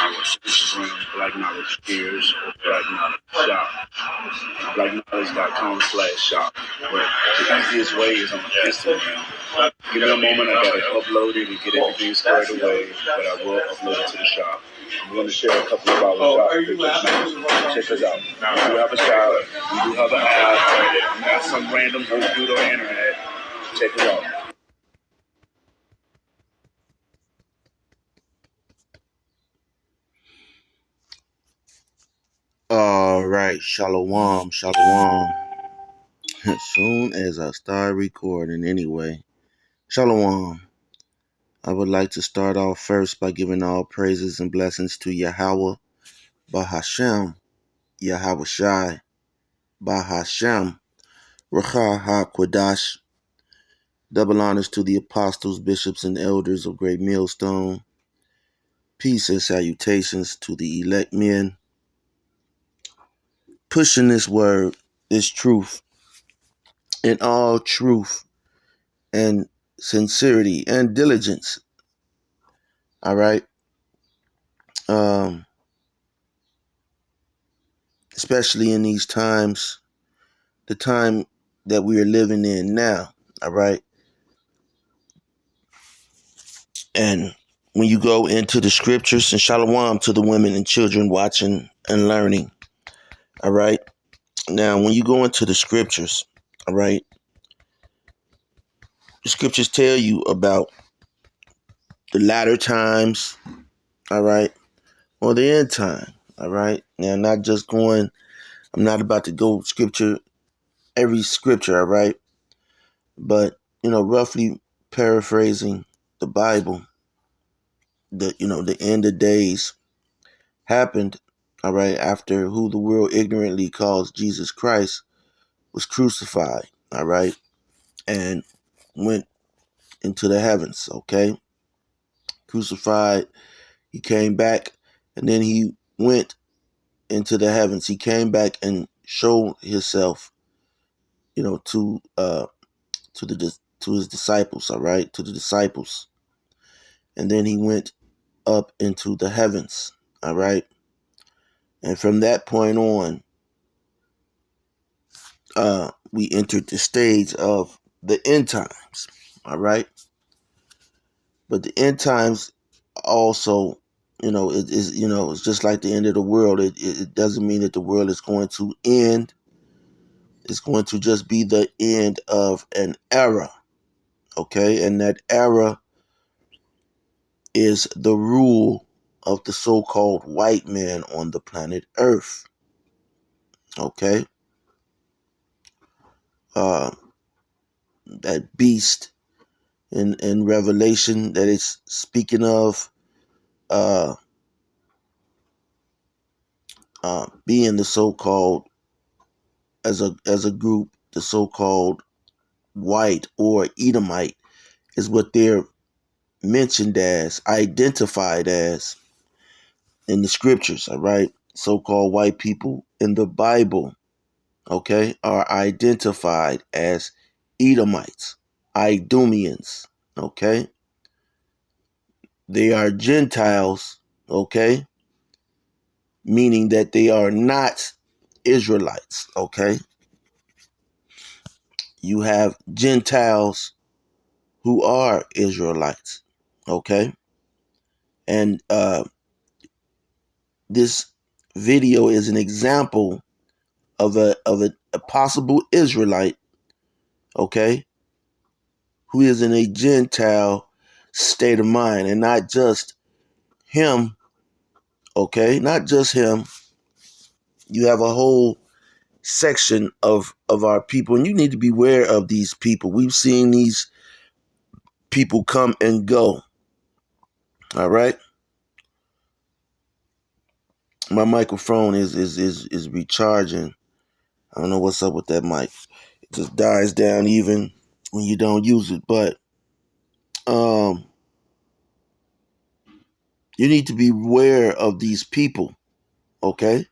knowledge. This is on Black Knowledge Gears or Black Knowledge Shop. BlackKnowledge.com/shop. But the easiest way is on Instagram. Give me a moment, I gotta upload it and get everything squared away, but I will upload it to the shop. I'm going to share a couple of our shop pictures now. Check us out. We do have a shop, we do have an app, not some random dude on the internet. Check it out. All right, shalom, shalom. As soon as I start recording, anyway, shalom. I would like to start off first by giving all praises and blessings to Yahweh, Bahashem, Yahweh Shai, Bahashem, Racha HaQuadash. Double honors to the apostles, bishops, and elders of Great Millstone. Peace and salutations to the elect men. Pushing this word, this truth, in all truth and sincerity and diligence. All right. Especially in these times, the time that we are living in now. All right. And when you go into the scriptures, and shalom to the women and children watching and learning. All right. Now, when you go into the scriptures, all right, the scriptures tell you about the latter times, all right, or the end time, all right. Now, I'm not about to go every scripture, all right, but, roughly paraphrasing the Bible, the end of days happened, all right, after who the world ignorantly calls Jesus Christ was crucified, all right, and went into the heavens, okay, crucified. He came back, and then he went into the heavens. He came back and showed himself, to his disciples, all right, to the disciples, and then he went up into the heavens, all right, and from that point on, we entered the stage of the end times, all right, but the end times also, it's just like the end of the world. It doesn't mean that the world is going to end. It's going to just be the end of an era, okay? And that era is the rule of the so-called white man on the planet Earth, okay? That beast in Revelation that it's speaking of, being the so-called, as a group, the so-called white or Edomite is what they're mentioned as, identified as in the scriptures, all right? So-called white people in the Bible, okay, are identified as Edomites, Idumeans, okay? They are Gentiles, okay? Meaning that they are not Israelites, okay? You have Gentiles who are Israelites, okay? And this video is an example of a possible Israelite, okay, who is in a Gentile state of mind, and not just him, okay, not just him. You have a whole section of our people, and you need to be aware of these people. We've seen these people come and go. All right. My microphone is recharging. I don't know what's up with that mic. It just dies down even when you don't use it. But you need to be aware of these people, okay?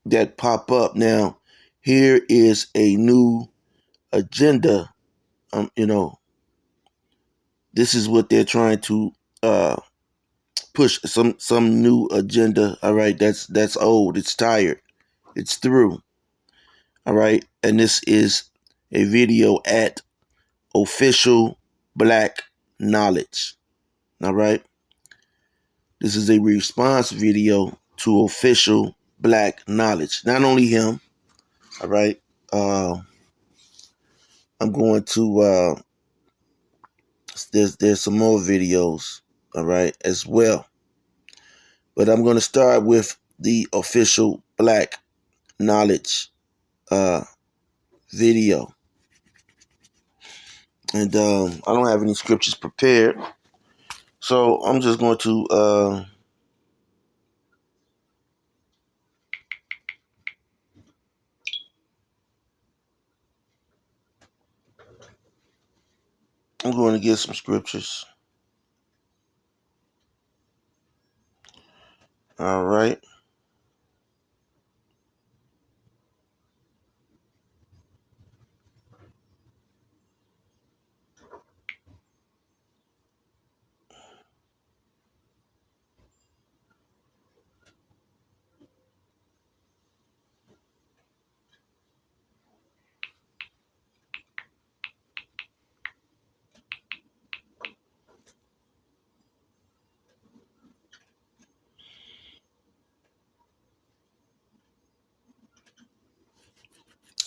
That pop up. Now, here is a new agenda, this is what they're trying to push, some new agenda. All right, that's old. It's tired. It's through. All right, and this is a video at Official Black Knowledge. All right, this is a response video to Official Black Knowledge. Not only him. All right, I'm going to there's some more videos. All right, as well. But I'm going to start with the Official Black Knowledge video. And I don't have any scriptures prepared. So I'm just going to I'm going to get some scriptures. All right.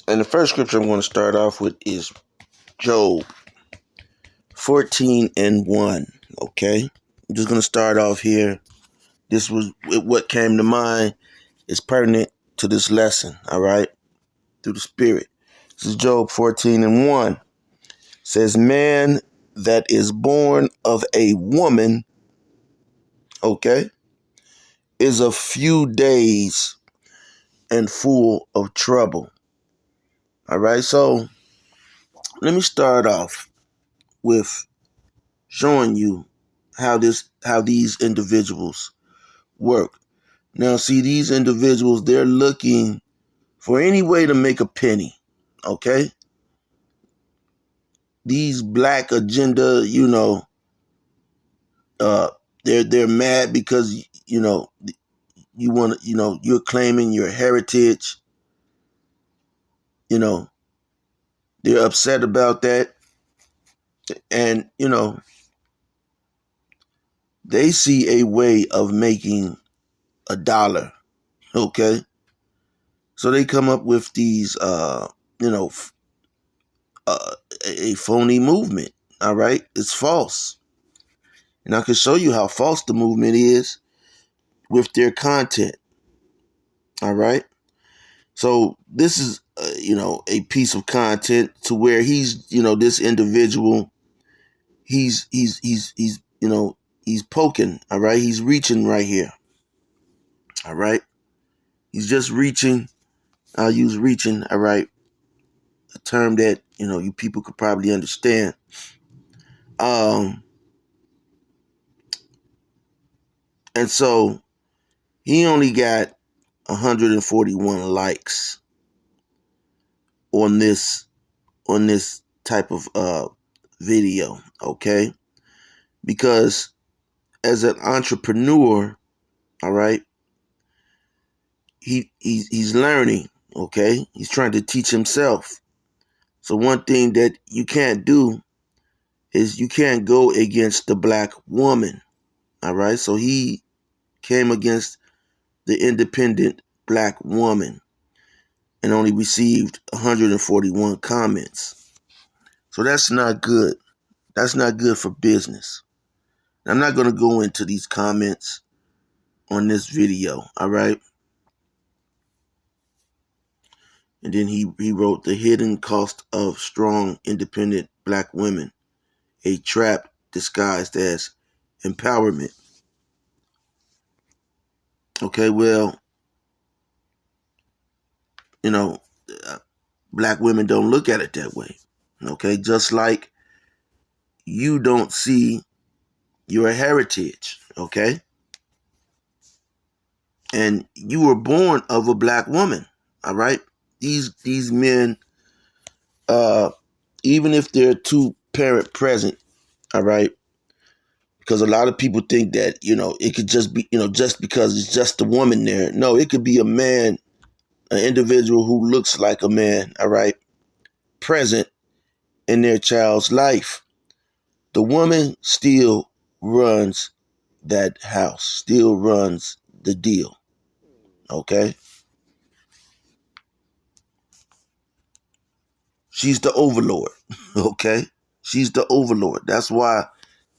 And the first scripture I'm going to start off with is Job 14:1. Okay. I'm just going to start off here. This was what came to mind. Is pertinent to this lesson. All right. Through the Spirit. This is Job 14:1. It says, man that is born of a woman, okay, is a few days and full of trouble. All right, so let me start off with showing you how these individuals work. Now, see, these individuals, they're looking for any way to make a penny. Okay, these black agenda, they're mad because you want to, you're claiming your heritage. They're upset about that, and they see a way of making a dollar. Okay, so they come up with these, a phony movement. All right, it's false, and I can show you how false the movement is with their content. All right, so this is, a piece of content to where he's, this individual, he's poking. All right, he's reaching right here. All right, he's just reaching. I'll use reaching. All right, a term that you people could probably understand. And so he only got 141 likes on this type of video, okay? Because as an entrepreneur, all right, he's learning, okay? He's trying to teach himself. So one thing that you can't do is you can't go against the black woman, all right? So he came against the independent black woman and only received 141 comments. So that's not good. That's not good for business. I'm not going to go into these comments on this video, all right? And then he wrote, the hidden cost of strong, independent black women, a trap disguised as empowerment. Okay, well, you know, black women don't look at it that way. Okay, just like you don't see your heritage, okay? And you were born of a black woman, all right? These men, even if they're two parent present, all right, Because a lot of people think that, it could just be, just because it's just a woman there. No, it could be a man, an individual who looks like a man, all right, present in their child's life. The woman still runs that house, still runs the deal, okay? She's the overlord, okay? She's the overlord. That's why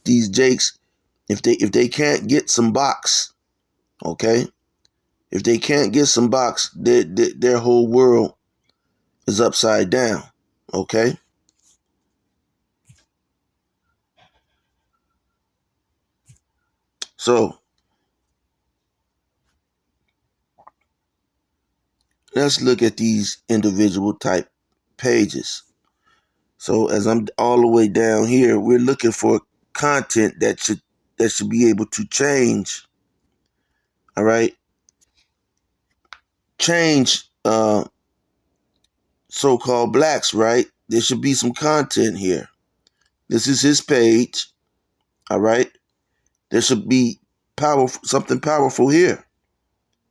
these jakes, if they can't get some box, okay? If they can't get some box, their whole world is upside down, okay? So let's look at these individual type pages. So as I'm all the way down here, we're looking for content that should be able to change, all right? Change so-called blacks, right? There should be some content here. This is his page, all right? There should be something powerful here,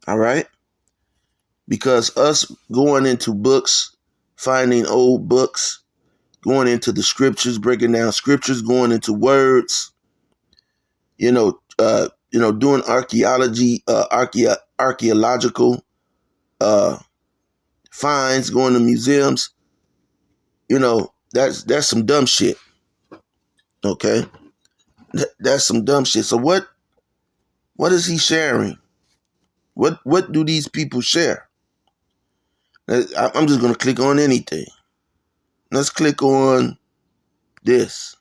all right? Because us going into books, finding old books, going into the scriptures, breaking down scriptures, going into words, doing archaeology, archaeological uh, finds, going to museums, that's some dumb shit. Okay, that's some dumb shit. So what is he sharing? What do these people share? I'm just gonna click on anything. Let's click on this.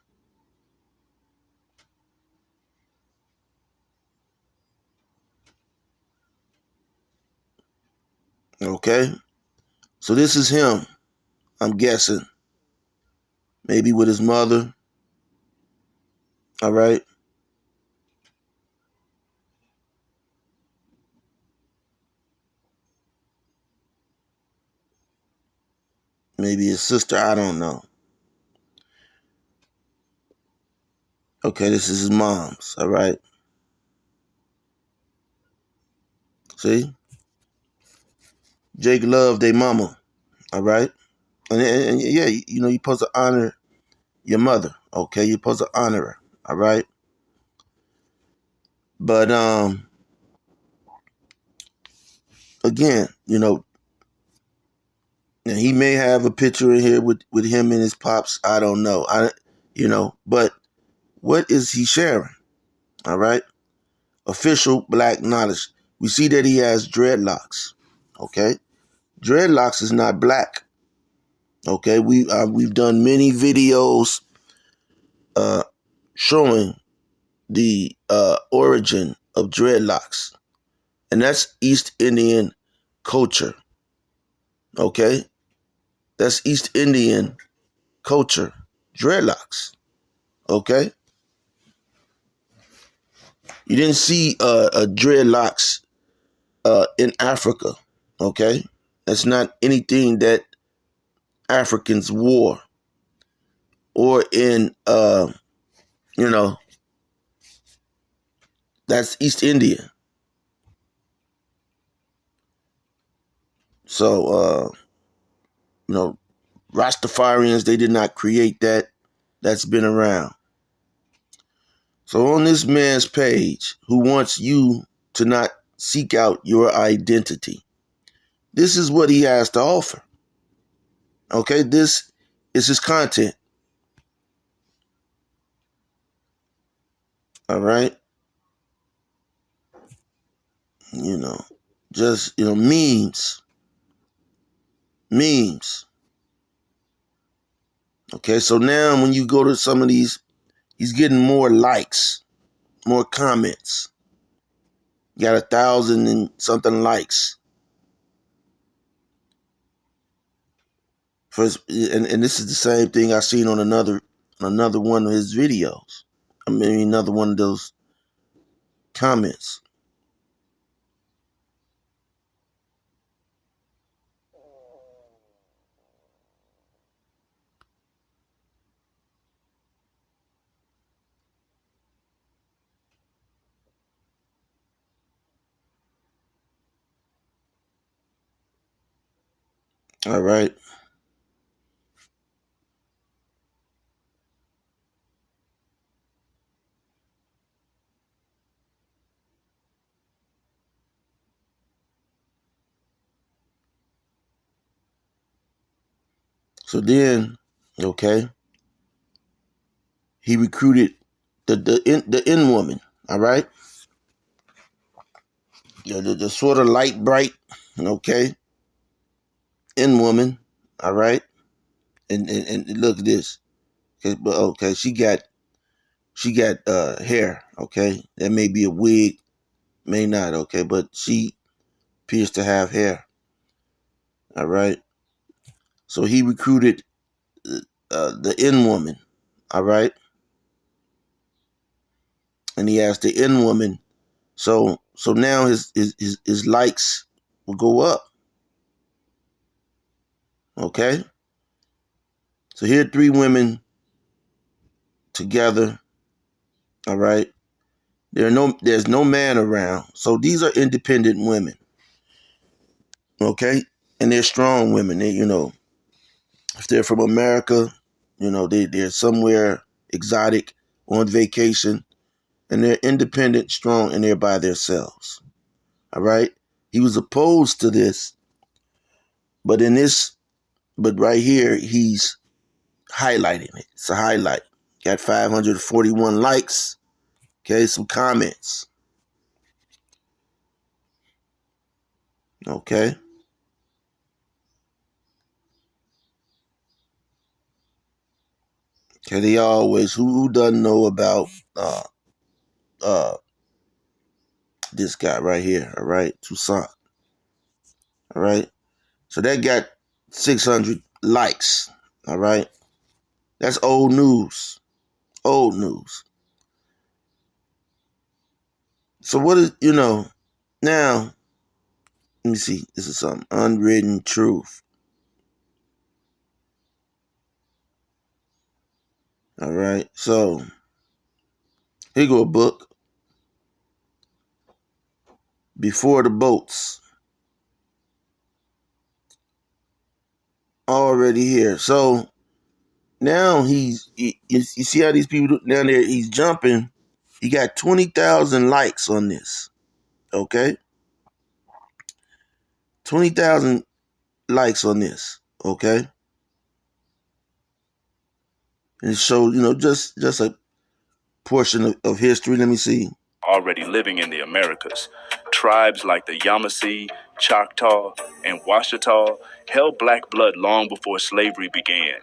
Okay, so this is him. I'm guessing maybe with his mother. All right. Maybe his sister. I don't know. Okay, this is his mom's. All right. See, Jake loved their mama. All right. And yeah, you're supposed to honor your mother. Okay, you're supposed to honor her. All right. But again, now he may have a picture in here with him and his pops. I don't know. But what is he sharing? All right. Official black knowledge. We see that he has dreadlocks. Okay. Dreadlocks is not black. Okay. We've done many videos showing the origin of dreadlocks, and that's East Indian culture. Okay. That's East Indian culture. Dreadlocks. Okay. You didn't see dreadlocks in Africa. Okay. That's not anything that Africans wore, or in you know that's East India. So you know Rastafarians, they did not create that. That's been around. So on this man's page, who wants you to not seek out your identity, this is what he has to offer. Okay, this is his content. All right, you know, just memes. Okay, so now when you go to some of these, he's getting more likes, more comments. You got 1,000 and something likes. And this is the same thing I seen on another one of his videos. I mean, another one of those comments. All right. So then, okay, he recruited the in woman. All right, the sort of light bright, okay, in woman. All right, and look at this. Okay, but okay, she got hair. Okay, that may be a wig, may not. Okay, but she appears to have hair. All right, so he recruited the in woman. All right, and he asked the in woman. So now his likes will go up. Okay, so here are three women together. All right, there's no man around. So these are independent women. Okay, and they're strong women. They, if they're from America, they're somewhere exotic on vacation, and they're independent, strong, and they're by themselves. All right, he was opposed to this, but but right here he's highlighting it. It's a highlight. Got 541 likes. Okay, some comments. Okay. Okay, they always who doesn't know about uh uh this guy right here, all right? Toussaint. All right. So that got 600 likes. All right. That's old news. Old news. So what is now, let me see. This is some unwritten truth. All right. So here go a book. Before the Boats. Already here. So now you see how these people down there, he's jumping. He got 20,000 likes on this. Okay? 20,000 likes on this. Okay? And it shows, just a portion of history. Let me see. Already living in the Americas. Tribes like the Yamasee, Choctaw, and Washita held black blood long before slavery began.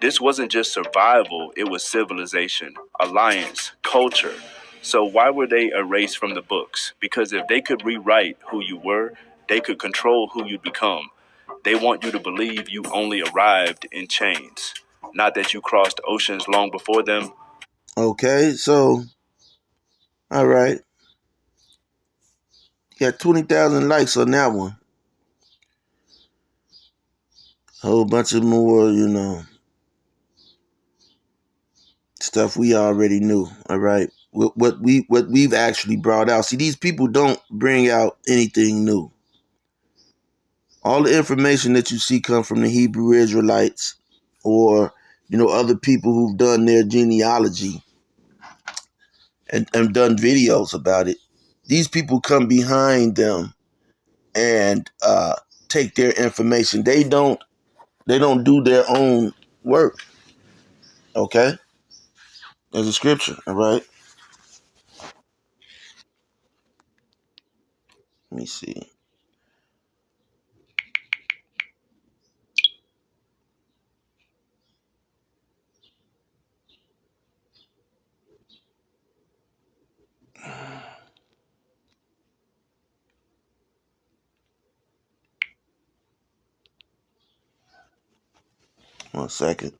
This wasn't just survival, it was civilization, alliance, culture. So why were they erased from the books? Because if they could rewrite who you were, they could control who you'd become. They want you to believe you only arrived in chains, not that you crossed oceans long before them. Okay, so, all right. Got 20,000 likes on that one. A whole bunch of more, stuff we already knew. All right. What we've actually brought out. See, these people don't bring out anything new. All the information that you see come from the Hebrew Israelites or, other people who've done their genealogy and done videos about it. These people come behind them and take their information. They don't do their own work. Okay? There's a scripture, all right? Let me see. 1 second.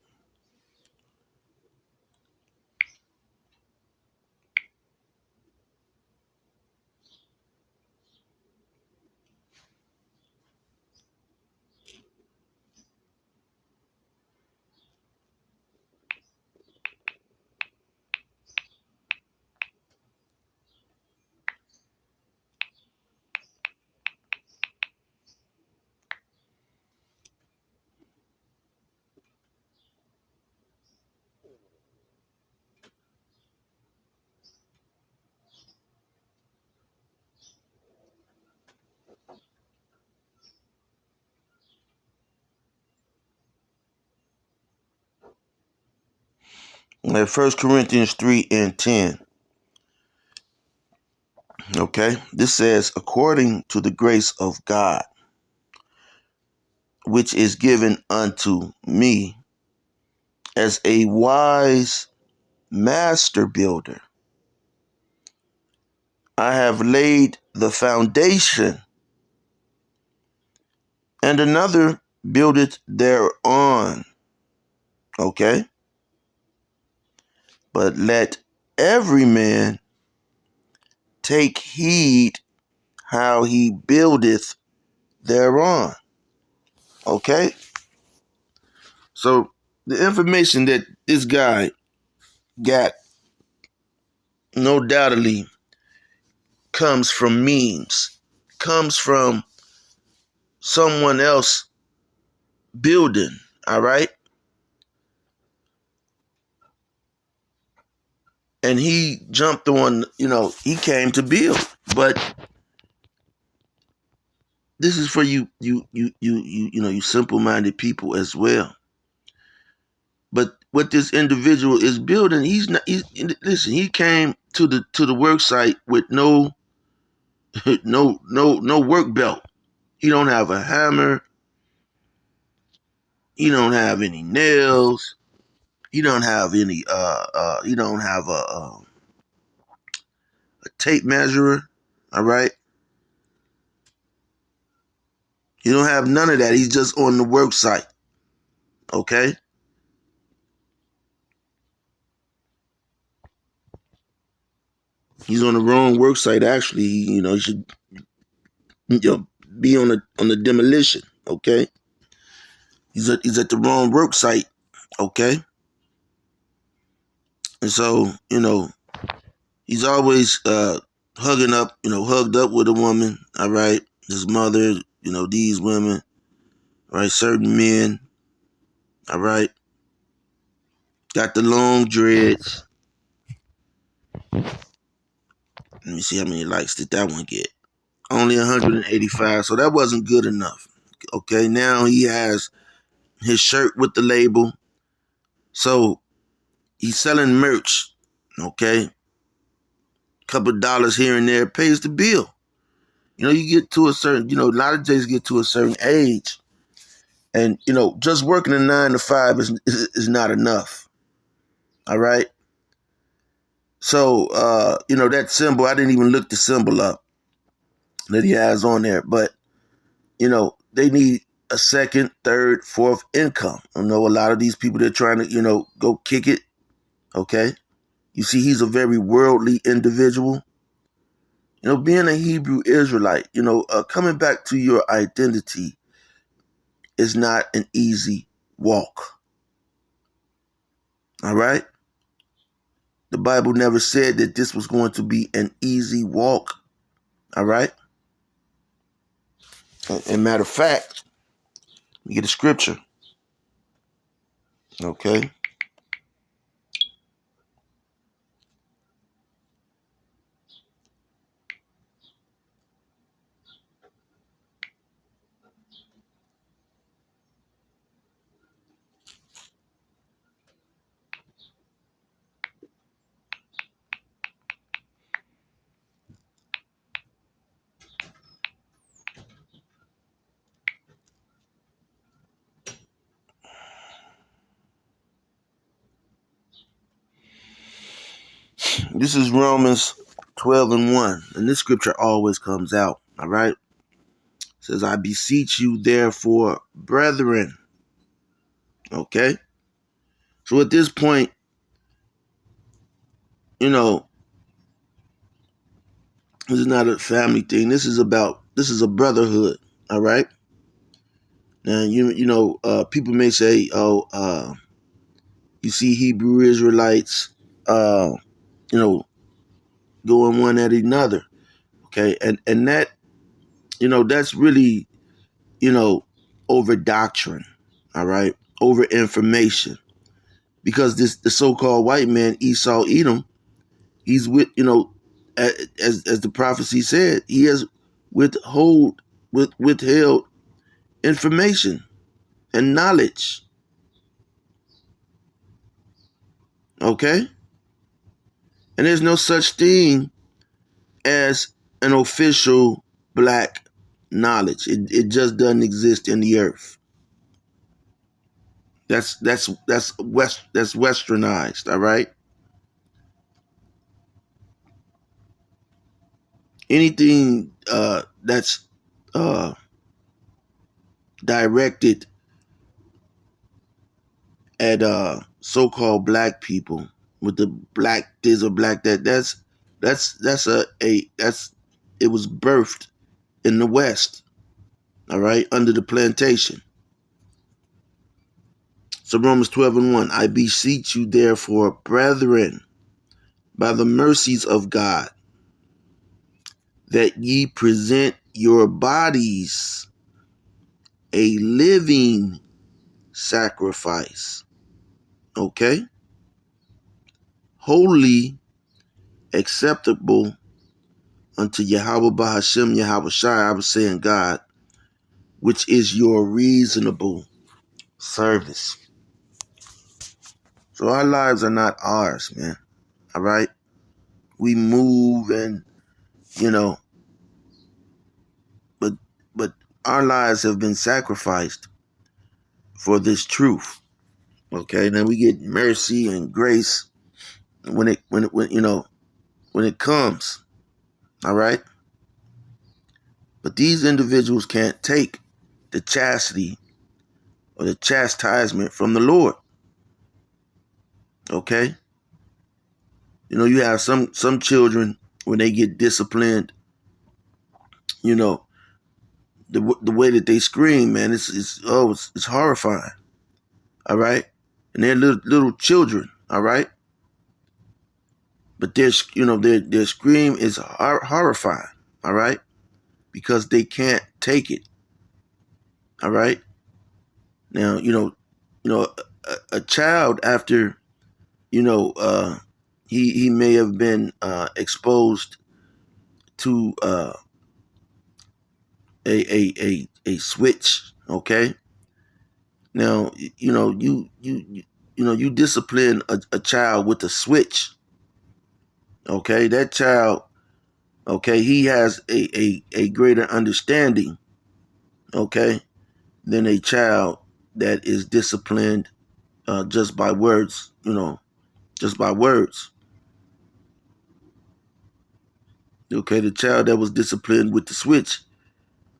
1 Corinthians 3 and 10. Okay, this says, according to the grace of God, which is given unto me as a wise master builder, I have laid the foundation, and another buildeth thereon. Okay, but let every man take heed how he buildeth thereon. Okay, so the information that this guy got, no doubtedly, comes from memes, comes from someone else building, all right? And he jumped on, he came to build. But this is for you simple-minded people as well. But what this individual is building, listen, he came to the work site with no no work belt. He don't have a hammer. He don't have any nails. He don't have any he don't have a tape measurer. All right. He don't have none of that. He's just on the work site. Okay. He's on the wrong work site. Actually, he should be on the demolition. Okay. He's at the wrong work site. Okay. And so, he's always hugged up with a woman. All right. His mother, these women, right? Certain men. All right. Got the long dreads. Let me see how many likes did that one get. Only 185, so that wasn't good enough. Okay, now he has his shirt with the label. So he's selling merch. Okay, couple dollars here and there pays the bill. You get to a certain, a lot of days get to a certain age, and just working a 9 to 5 is not enough. All right. So that symbol, I didn't even look the symbol up that he has on there, but they need a second, third, fourth income. I know a lot of these people, they're trying to, go kick it. Okay. You see, he's a very worldly individual. Being a Hebrew Israelite, coming back to your identity is not an easy walk. All right. The Bible never said that this was going to be an easy walk. All right. And matter of fact, we get a scripture. Okay. This is Romans 12 and 1. And this scripture always comes out. All right. It says, I beseech you, therefore, brethren. Okay. So at this point, this is not a family thing. This is a brotherhood. All right. Now, people may say, you see Hebrew Israelites, going one at another. Okay. And that, that's really, over doctrine. All right. Over information. Because the so-called white man, Esau Edom, he's as the prophecy said, he has withheld information and knowledge. Okay? And there's no such thing as an official black knowledge. It just doesn't exist in the earth. That's westernized, all right? Anything that's directed at so-called black people with the black this or black that, that's it was birthed in the West, all right, under the plantation. So Romans 12:1, I beseech you therefore, brethren, by the mercies of God, that ye present your bodies a living sacrifice, okay, holy, acceptable unto Yahweh Bahashem Yahweh Shai, I was saying God, which is your reasonable service. So our lives are not ours, man. All right? We move and, you know, but but our lives have been sacrificed for this truth. Okay? Then we get mercy and grace when it comes. All right? But these individuals can't take the chastity or the chastisement from the Lord. Okay? You know, you have some children when they get disciplined, you know, the way that they scream, man, it's horrifying. All right? And they're little children, all right? But their scream is horrifying, all right? Because they can't take it. All right? Now, a child after, he may have been exposed to a switch, okay? Now, you discipline a child with a switch, okay? That child, okay, he has a greater understanding, okay, than a child that is disciplined just by words, just by words. Okay, the child that was disciplined with the switch,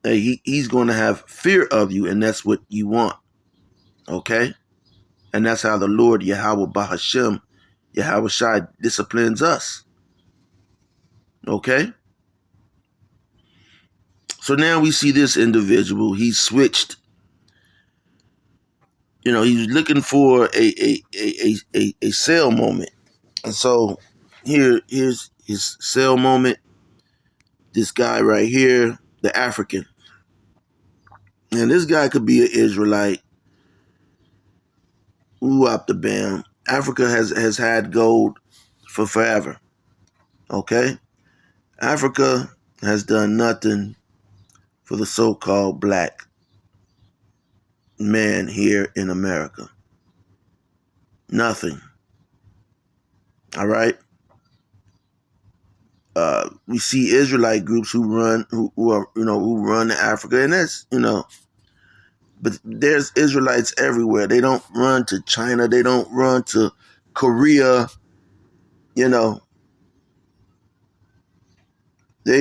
hey, he's going to have fear of you, and that's what you want, okay? And that's how the Lord Yahweh Bahashem, Yahweh Shai disciplines us, okay? So now we see this individual, he switched, he's looking for a sale moment. And so here's his sale moment. This guy right here, the African. And this guy could be an Israelite. Ooh, up the bam. Africa has had gold for forever. Okay? Africa has done nothing for the so-called black man here in America. Nothing. All right? We see Israelite groups who run Africa, and that's, but there's Israelites everywhere. They don't run to China. They don't run to Korea. They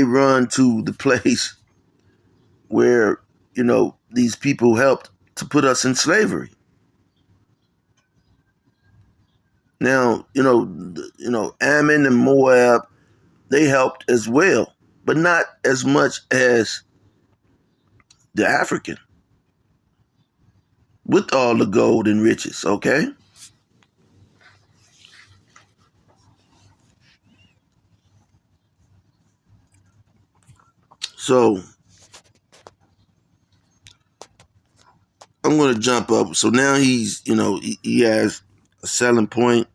run to the place where, these people helped to put us in slavery. Now, Ammon and Moab, they helped as well, but not as much as the African with all the gold and riches, okay? So I'm going to jump up. So now he's, he has a selling point.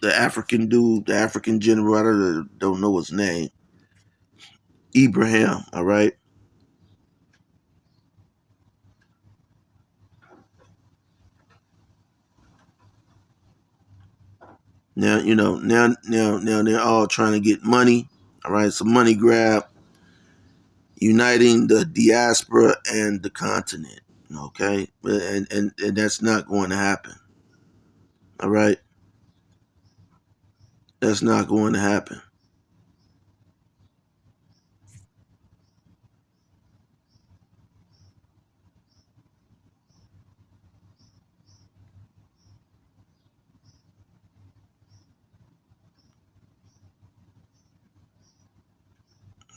The African dude, the African general, I don't know his name. Ibrahim, all right? Now, now they're all trying to get money. All right, it's a money grab, uniting the diaspora and the continent. Okay, and that's not going to happen. All right, that's not going to happen.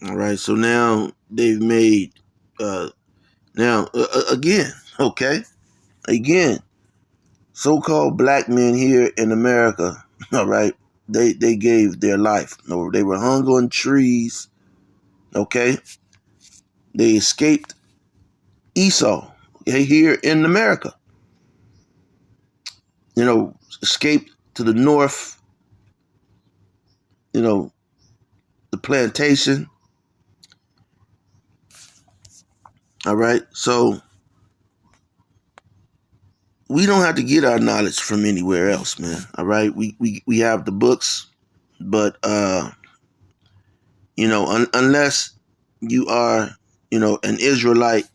All right, so now they've made again, okay, again, so-called black men here in America. All right, they gave their life. No, they were hung on trees. Okay, they escaped Esau. Okay, here in America, escaped to the north. You know, the plantation. All right, so we don't have to get our knowledge from anywhere else, man. All right, we have the books, but unless you are, an Israelite,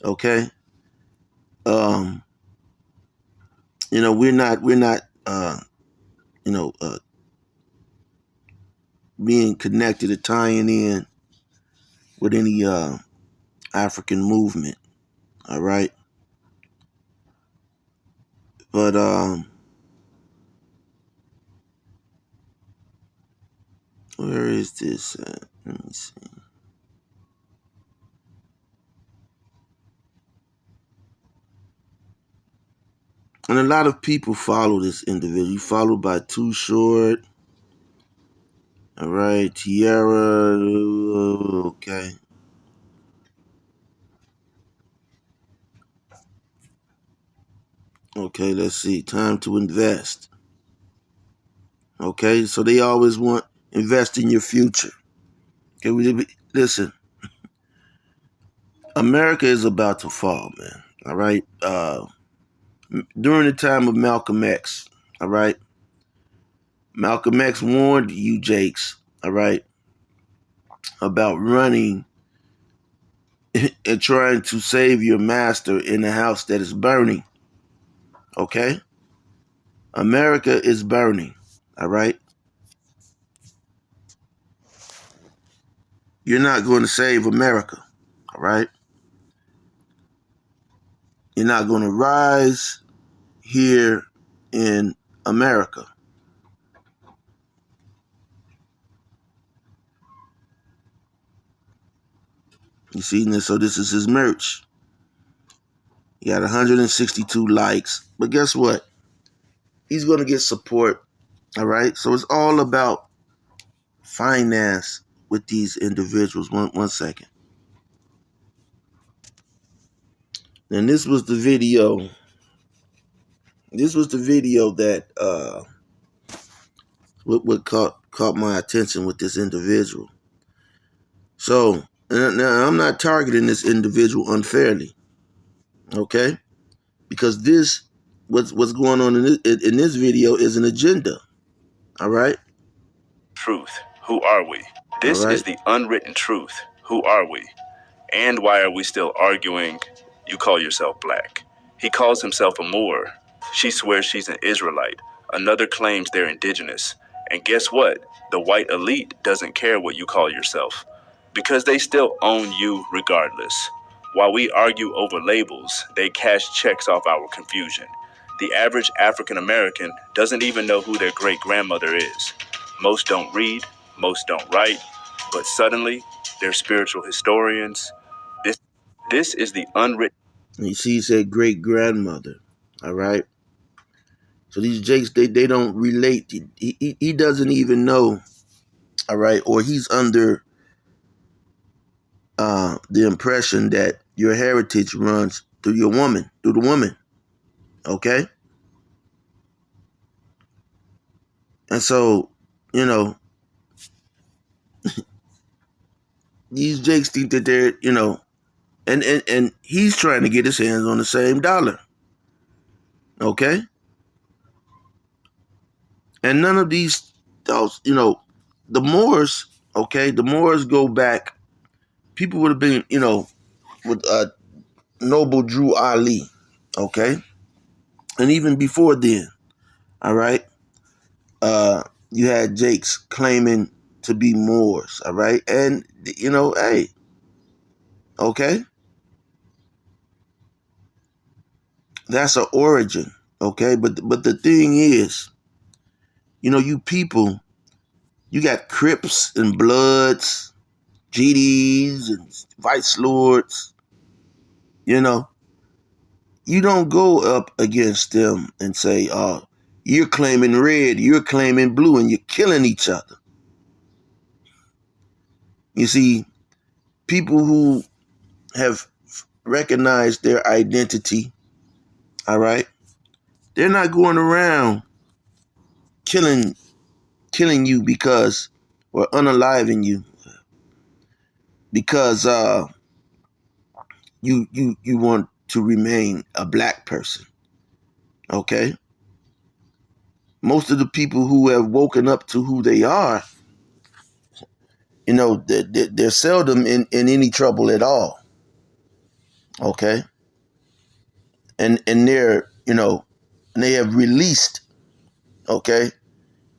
okay, um, we're not you know, uh, being connected or tying in with any African movement. All right, but where is this? Let me see. And a lot of people follow this individual. Followed by Too Short. All right, Tierra. Okay. Okay, let's see. Time to invest. Okay, so they always want invest in your future. Okay, listen. America is about to fall, man. All right. During the time of Malcolm X, all right. Malcolm X warned you, Jakes, all right, about running and trying to save your master in a house that is burning. Okay? America is burning. All right? You're not going to save America. All right? You're not going to rise here in America. You see, so this is his merch. He got 162 likes. But guess what? He's going to get support. All right? So it's all about finance with these individuals. One second. And this was the video. This was the video that what caught my attention with this individual. So now I'm not targeting this individual unfairly, okay? Because what's going on in this video is an agenda. All right. Truth. Who are we? This is the unwritten truth. Who are we? And why are we still arguing? You call yourself black. He calls himself a Moor. She swears she's an Israelite. Another claims they're indigenous. And guess what? The white elite doesn't care what you call yourself because they still own you regardless. While we argue over labels, they cash checks off our confusion. The average African American doesn't even know who their great grandmother is. Most don't read, most don't write, but suddenly they're spiritual historians. This is the unwritten. You see, he said great grandmother. All right. So these Jakes, they don't relate. He doesn't even know. All right, or he's under the impression that your heritage runs through the woman. Okay, and so these Jakes think that they're and he's trying to get his hands on the same dollar. Okay, And none of these, the Moors, okay, the Moors go back. People would have been, with Noble Drew Ali, okay, and even before then, all right. You had Jakes claiming to be Moors, all right, and hey, okay, that's an origin, okay, but the thing is, you people, you got Crips and Bloods, GDs and Vice Lords, you know, you don't go up against them and say, "Oh, you're claiming red, you're claiming blue, and you're killing each other." You see, people who have recognized their identity, all right, they're not going around killing you because, or unaliving you because you want to remain a black person. Okay? Most of the people who have woken up to who they are, they're seldom in any trouble at all. Okay? And they're, and they have released, okay,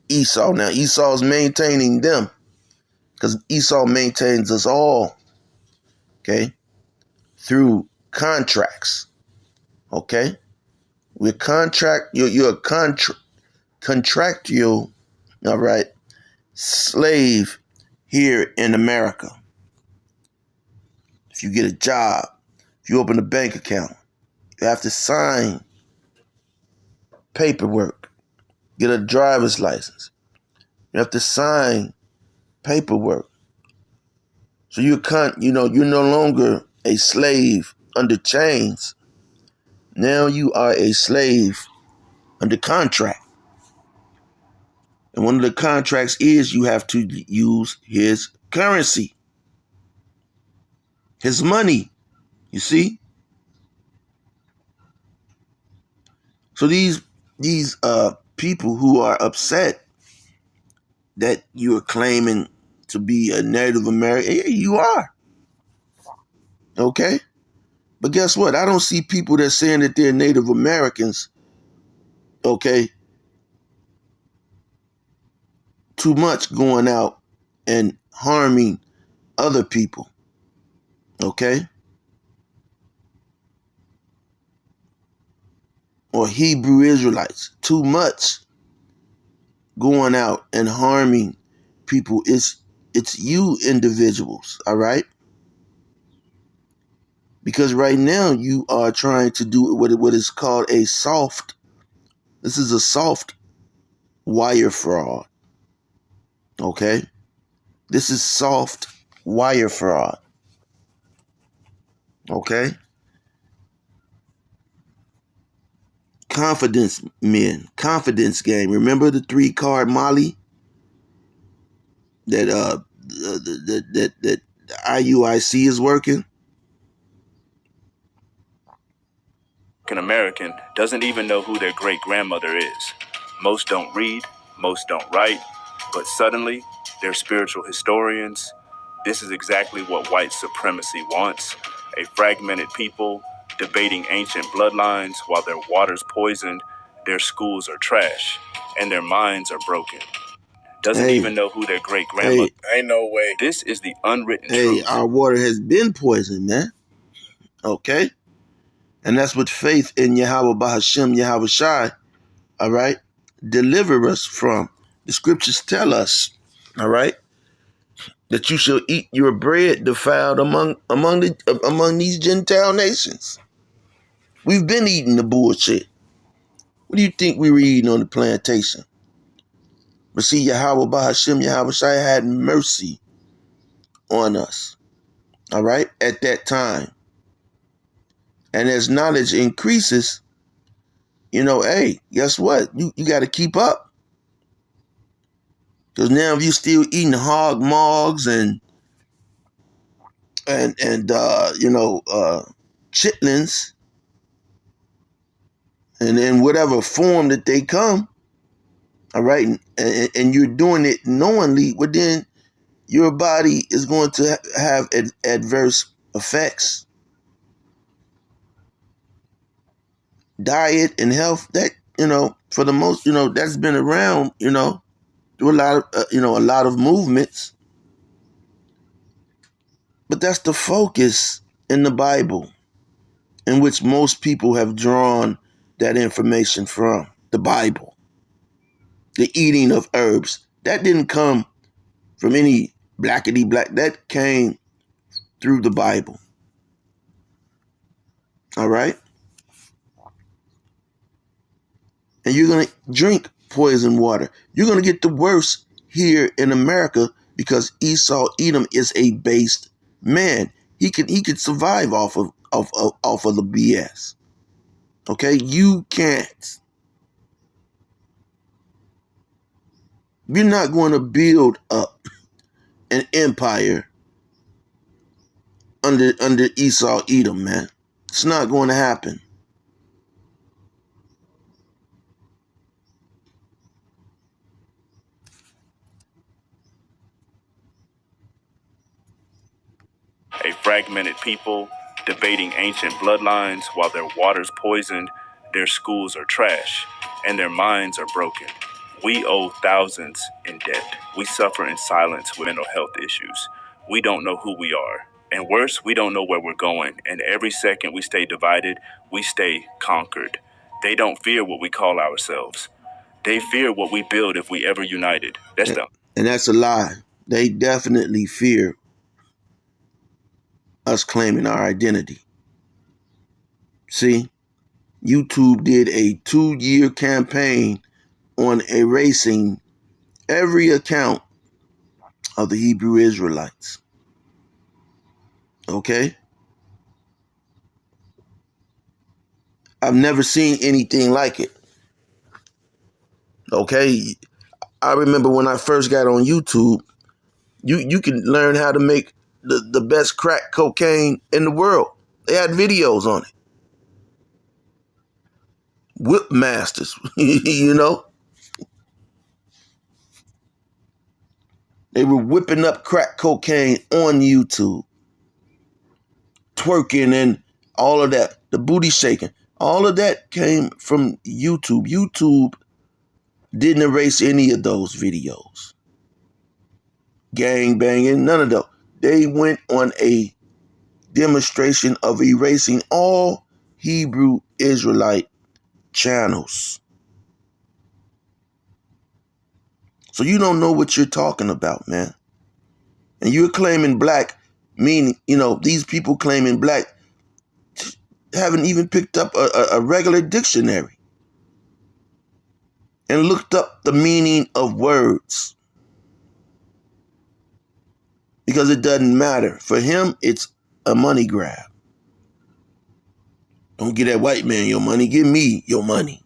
Esau. Now Esau's maintaining them because Esau maintains us all, okay, through contracts. Okay? We're you're a contractual, all right, slave here in America. If you get a job, if you open a bank account, you have to sign paperwork, get a driver's license. You have to sign paperwork. So you're no longer a slave under chains. Now you are a slave under contract. And one of the contracts is you have to use his currency, his money, you see? So these people who are upset that you are claiming to be a Native American, yeah, you are. Okay? But guess what? I don't see people that saying that they're Native Americans, okay, too much going out and harming other people. Okay? Or Hebrew Israelites. Too much going out and harming people. It's you individuals, all right? Because right now you are trying to do what is called a soft. This is a soft wire fraud. Okay? This is soft wire fraud. Okay? Confidence men, confidence game. Remember the 3-card Molly that that IUIC is working? An American doesn't even know who their great grandmother is. Most don't read, most don't write, but suddenly they're spiritual historians. This is exactly what white supremacy wants: a fragmented people debating ancient bloodlines while their water's poisoned, their schools are trash, and their minds are broken. Doesn't even know who their great grandmother. Ain't no way. This is the unwritten truth. Our water has been poisoned, man. Okay? And that's what faith in Yahweh Bahashem, Yahweh Shai, all right, deliver us from. The scriptures tell us, all right, that you shall eat your bread defiled among these Gentile nations. We've been eating the bullshit. What do you think we were eating on the plantation? But see, Yahweh Bahashem, Yahweh Shai had mercy on us, all right, at that time. And as knowledge increases, hey, guess what? You got to keep up. Because now if you're still eating hog mogs and chitlins, and in whatever form that they come, all right, and you're doing it knowingly, well, then your body is going to have adverse effects. Diet and health, that, for the most, that's been around, through a lot of movements, but that's the focus in the Bible, in which most people have drawn that information from the Bible. The eating of herbs, that didn't come from any blackety black, that came through the Bible. All right? And you're going to drink poison water. You're going to get the worst here in America because Esau Edom is a based man. He could survive off of the BS. Okay? You can't. You're not going to build up an empire under Esau Edom, man. It's not going to happen. A fragmented people debating ancient bloodlines while their water's poisoned, their schools are trash, and their minds are broken. We owe thousands in debt. We suffer in silence with mental health issues. We don't know who we are. And worse, we don't know where we're going. And every second we stay divided, we stay conquered. They don't fear what we call ourselves. They fear what we build if we ever united. That's them. And that's a lie. They definitely fear us claiming our identity. See, YouTube did a 2-year campaign on erasing every account of the Hebrew Israelites. Okay? I've never seen anything like it. Okay? I remember when I first got on YouTube, you can learn how to make the best crack cocaine in the world. They had videos on it. Whip masters, They were whipping up crack cocaine on YouTube. Twerking and all of that. The booty shaking. All of that came from YouTube. YouTube didn't erase any of those videos. Gang banging, none of those. They went on a demonstration of erasing all Hebrew Israelite channels. So you don't know what you're talking about, man. And you're claiming black, meaning, these people claiming black haven't even picked up a regular dictionary and looked up the meaning of words. Because it doesn't matter. For him, it's a money grab. Don't give that white man your money. Give me your money.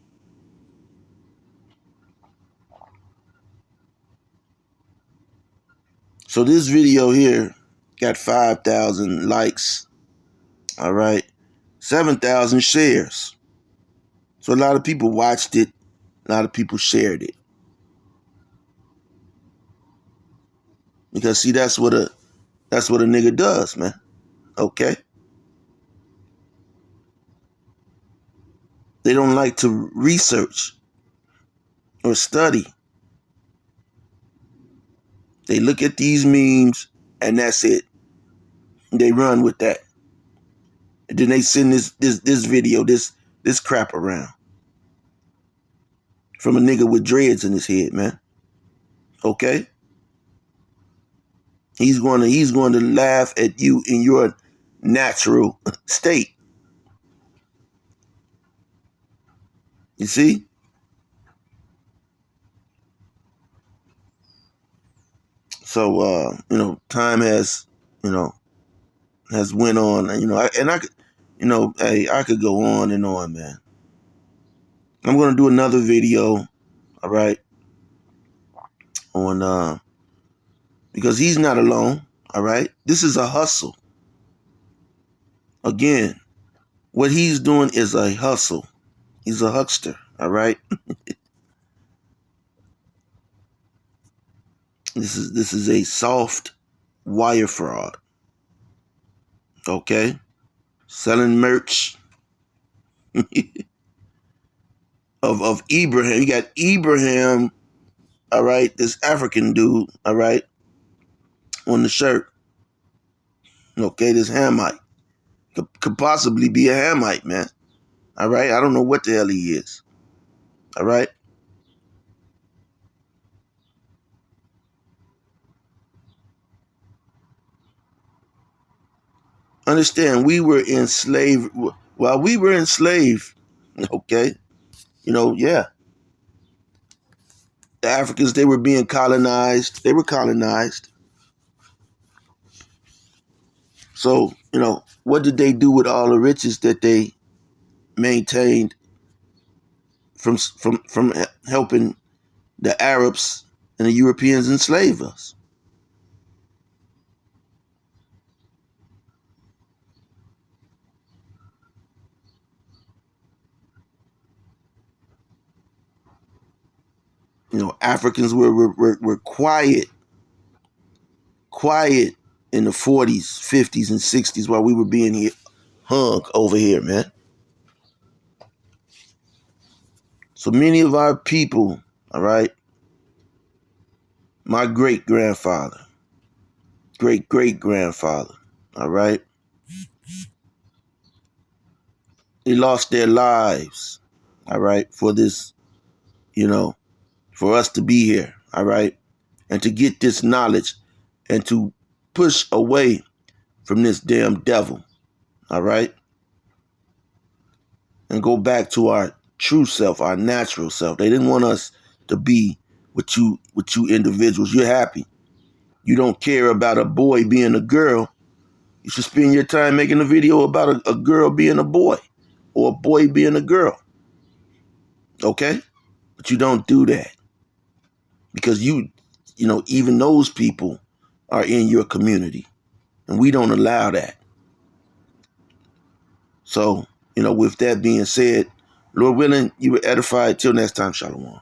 So this video here got 5,000 likes. All right. 7,000 shares. So a lot of people watched it. A lot of people shared it. Because see, that's what a nigga does, man. Okay? They don't like to research or study. They look at these memes and that's it. They run with that. And then they send this video, this crap around. From a nigga with dreads in his head, man. Okay? He's going to laugh at you in your natural state. You see? So time has went on, I could go on and on, man. I'm going to do another video, all right? On because he's not alone, all right? This is a hustle. Again, what he's doing is a hustle. He's a huckster, all right? This is a soft wire fraud. Okay? Selling merch of Ibrahim. You got Ibrahim, all right, this African dude, all right, on the shirt. Okay, this Hamite. Could possibly be a Hamite, man. All right? I don't know what the hell he is. All right? Understand, we were enslaved. While we were enslaved, okay, yeah, the Africans, they were being colonized. They were colonized. So, what did they do with all the riches that they maintained from helping the Arabs and the Europeans enslave us? Africans were quiet in the 40s, 50s, and 60s while we were being hung over here, man. So many of our people, all right, my great-grandfather, great-great-grandfather, all right, they lost their lives, all right, for this, for us to be here, all right, and to get this knowledge and to push away from this damn devil, all right, and go back to our true self, our natural self. They didn't want us to be with you individuals. You're happy. You don't care about a boy being a girl. You should spend your time making a video about a girl being a boy or a boy being a girl. Okay? But you don't do that because even those people are in your community and we don't allow that. So, with that being said, Lord willing, you were edified. Till next time, Shalom.